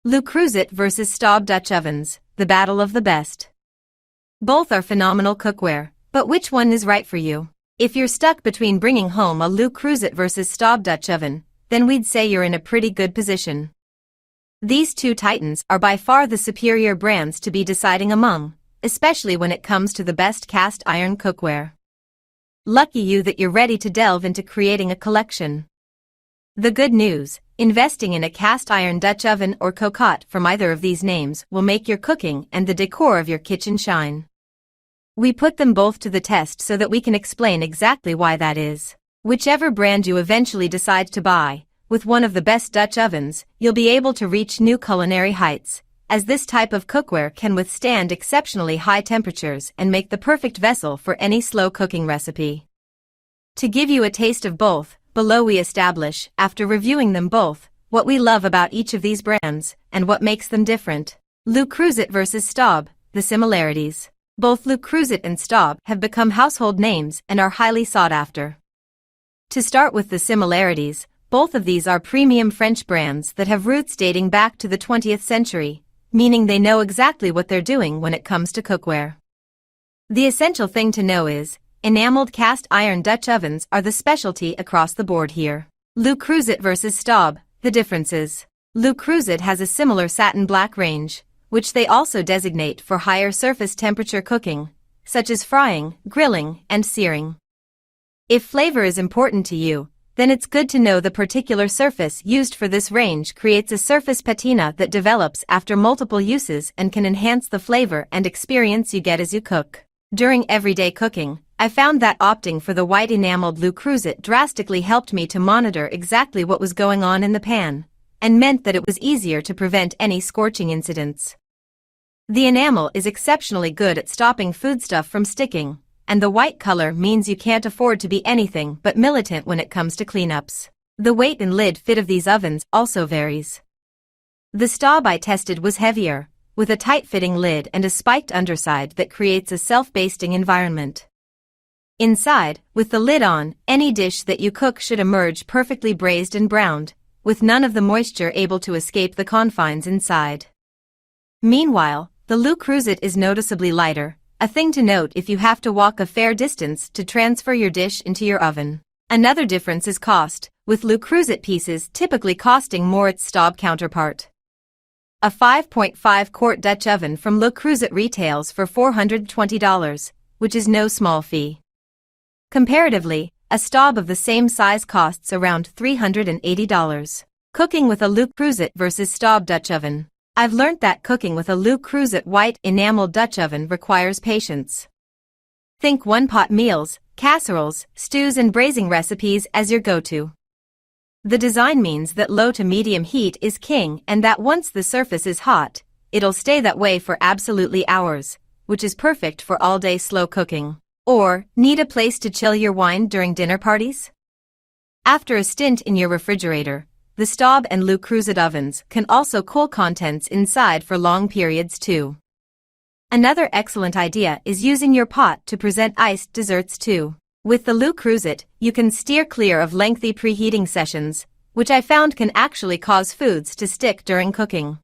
Le Creuset versus Staub Dutch ovens, the battle of the best. Both are phenomenal cookware, but which one is right for you? If you're stuck between bringing home a Le Creuset versus Staub Dutch oven, then we'd say you're in a pretty good position. These two titans are by far the superior brands to be deciding among, especially when it comes to the best cast iron cookware. Lucky you that you're ready to delve into creating a collection. The good news, investing in a cast iron Dutch oven or cocotte from either of these names will make your cooking and the decor of your kitchen shine. We put them both to the test so that we can explain exactly why that is. Whichever brand you eventually decide to buy, with one of the best Dutch ovens, you'll be able to reach new culinary heights, as this type of cookware can withstand exceptionally high temperatures and make the perfect vessel for any slow cooking recipe. To give you a taste of both, below we establish, after reviewing them both, what we love about each of these brands, and what makes them different. Le Creuset versus Staub, the similarities. Both Le Creuset and Staub have become household names and are highly sought after. To start with the similarities, both of these are premium French brands that have roots dating back to the 20th century, meaning they know exactly what they're doing when it comes to cookware. The essential thing to know is, enameled cast iron Dutch ovens are the specialty across the board here. Le Creuset versus Staub, the differences. Le Creuset has a similar satin black range, which they also designate for higher surface temperature cooking, such as frying, grilling, and searing. If flavor is important to you, then it's good to know the particular surface used for this range creates a surface patina that develops after multiple uses and can enhance the flavor and experience you get as you cook. During everyday cooking, I found that opting for the white enameled Le Creuset drastically helped me to monitor exactly what was going on in the pan, and meant that it was easier to prevent any scorching incidents. The enamel is exceptionally good at stopping foodstuff from sticking, and the white color means you can't afford to be anything but militant when it comes to cleanups. The weight and lid fit of these ovens also varies. The Staub I tested was heavier, with a tight-fitting lid and a spiked underside that creates a self-basting environment. Inside, with the lid on, any dish that you cook should emerge perfectly braised and browned, with none of the moisture able to escape the confines inside. Meanwhile, the Le Creuset is noticeably lighter, a thing to note if you have to walk a fair distance to transfer your dish into your oven. Another difference is cost, with Le Creuset pieces typically costing more its Staub counterpart. A 5.5-quart Dutch oven from Le Creuset retails for $420, which is no small fee. Comparatively, a Staub of the same size costs around $380. Cooking with a Le Creuset versus Staub Dutch oven. I've learnt that cooking with a Le Creuset white enameled Dutch oven requires patience. Think one-pot meals, casseroles, stews and braising recipes as your go-to. The design means that low to medium heat is king and that once the surface is hot, it'll stay that way for absolutely hours, which is perfect for all-day slow cooking. Or, need a place to chill your wine during dinner parties? After a stint in your refrigerator, the Staub and Le Creuset ovens can also cool contents inside for long periods too. Another excellent idea is using your pot to present iced desserts too. With the Le Creuset, you can steer clear of lengthy preheating sessions, which I found can actually cause foods to stick during cooking.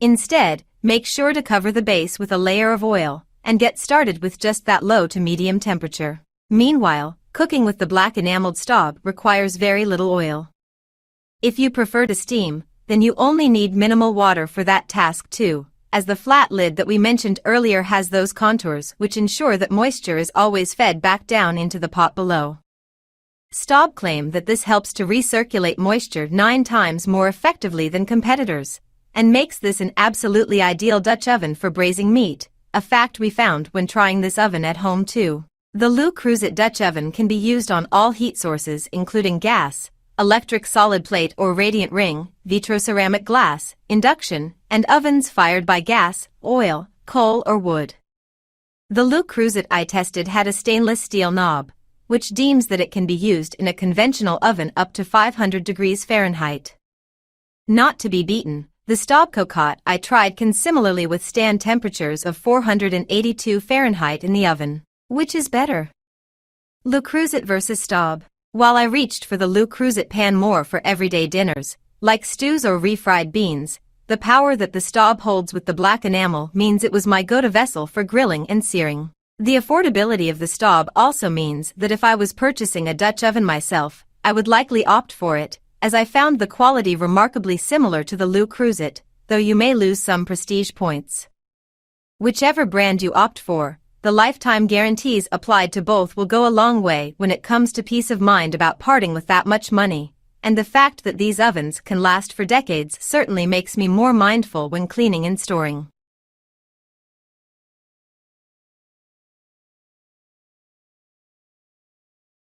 Instead, make sure to cover the base with a layer of oil, and get started with just that low to medium temperature. Meanwhile, cooking with the black enameled Staub requires very little oil. If you prefer to steam, then you only need minimal water for that task too, as the flat lid that we mentioned earlier has those contours which ensure that moisture is always fed back down into the pot below. Staub claim that this helps to recirculate moisture 9 times more effectively than competitors, and makes this an absolutely ideal Dutch oven for braising meat, a fact we found when trying this oven at home too. The Le Creuset Dutch oven can be used on all heat sources including gas, electric solid plate or radiant ring, vitroceramic glass, induction, and ovens fired by gas, oil, coal or wood. The Le Creuset I tested had a stainless steel knob, which deems that it can be used in a conventional oven up to 500 degrees Fahrenheit. Not to be beaten, the Staub cocotte I tried can similarly withstand temperatures of 482 Fahrenheit in the oven. Which is better? Le Creuset versus Staub. While I reached for the Le Creuset pan more for everyday dinners, like stews or refried beans, The power that the Staub holds with the black enamel means it was my go-to vessel for grilling and searing. The affordability of the Staub also means that if I was purchasing a Dutch oven myself, I would likely opt for it, as I found the quality remarkably similar to the Creuset, though you may lose some prestige points. Whichever brand you opt for, the lifetime guarantees applied to both will go a long way when it comes to peace of mind about parting with that much money, and the fact that these ovens can last for decades certainly makes me more mindful when cleaning and storing.